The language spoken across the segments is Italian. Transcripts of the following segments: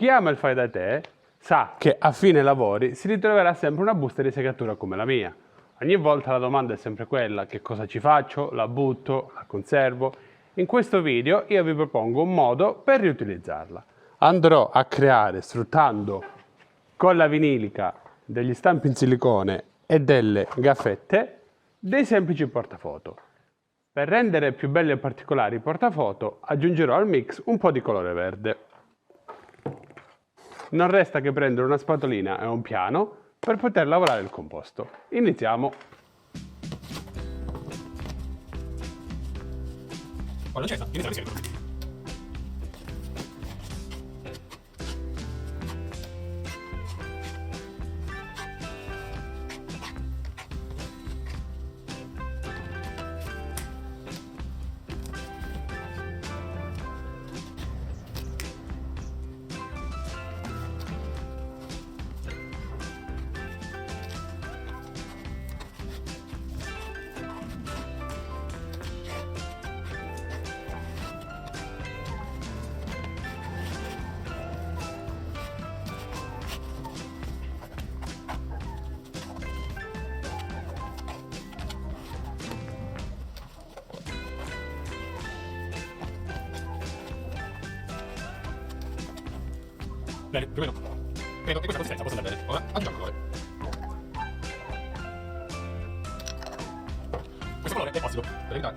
Chi ama il fai da te sa che a fine lavori si ritroverà sempre una busta di segatura come la mia. Ogni volta la domanda è sempre quella: che cosa ci faccio? La butto? La conservo? In questo video io vi propongo un modo per riutilizzarla. Andrò a creare, sfruttando colla vinilica, degli stampi in silicone e delle gaffette, dei semplici portafoto. Per rendere più belli e particolari i portafoto aggiungerò al mix un po' di colore verde. Non resta che prendere una spatolina e un piano per poter lavorare il composto. Iniziamo! Bene, più o meno. Credo che questa consistenza possa andare bene. Ora aggiungiamo il colore. Questo colore è ossido, per evitare.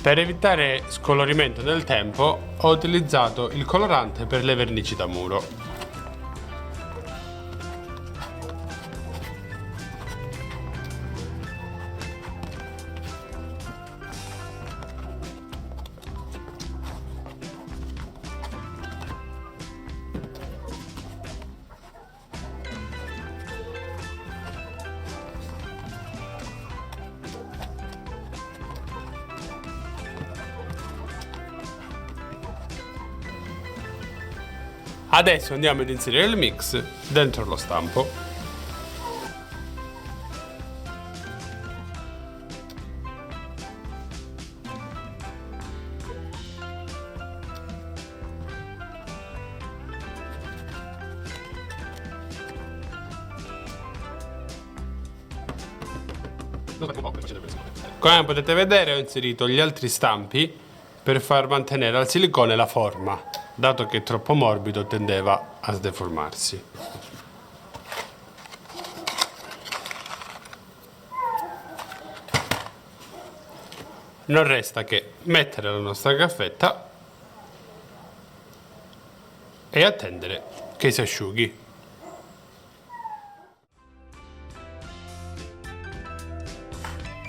Per evitare scolorimento nel tempo ho utilizzato il colorante per le vernici da muro. Adesso andiamo ad inserire il mix dentro lo stampo. Come potete vedere ho inserito gli altri stampi per far mantenere al silicone la forma, dato che troppo morbido tendeva a deformarsi. Non resta che mettere la nostra gaffetta e attendere che si asciughi.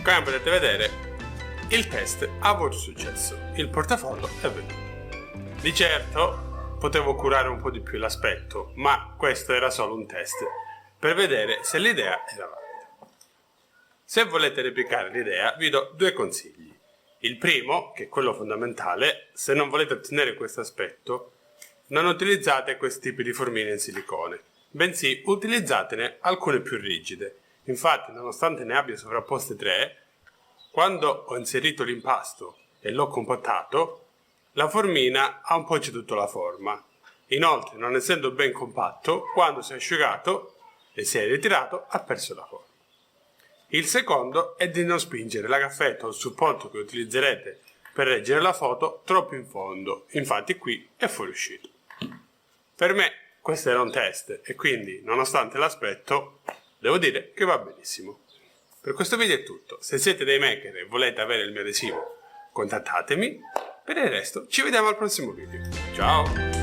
Come potete vedere, il test ha avuto successo, il portafoglio è venuto. Di certo potevo curare un po' di più l'aspetto, ma questo era solo un test per vedere se l'idea era valida. Se volete replicare l'idea vi do due consigli. Il primo, che è quello fondamentale: se non volete ottenere questo aspetto, non utilizzate questi tipi di formine in silicone, bensì utilizzatene alcune più rigide. Infatti, nonostante ne abbia sovrapposte 3, quando ho inserito l'impasto e l'ho compattato, la formina ha un po' ceduto la forma. Inoltre, non essendo ben compatto, quando si è asciugato e si è ritirato, ha perso la forma. Il secondo è di non spingere la gaffetta o il supporto che utilizzerete per reggere la foto troppo in fondo, infatti qui è fuoriuscito. Per me questo era un test e quindi, nonostante l'aspetto, devo dire che va benissimo. Per questo video è tutto. Se siete dei maker e volete avere il mio adesivo, contattatemi. Per il resto ci vediamo al prossimo video. Ciao!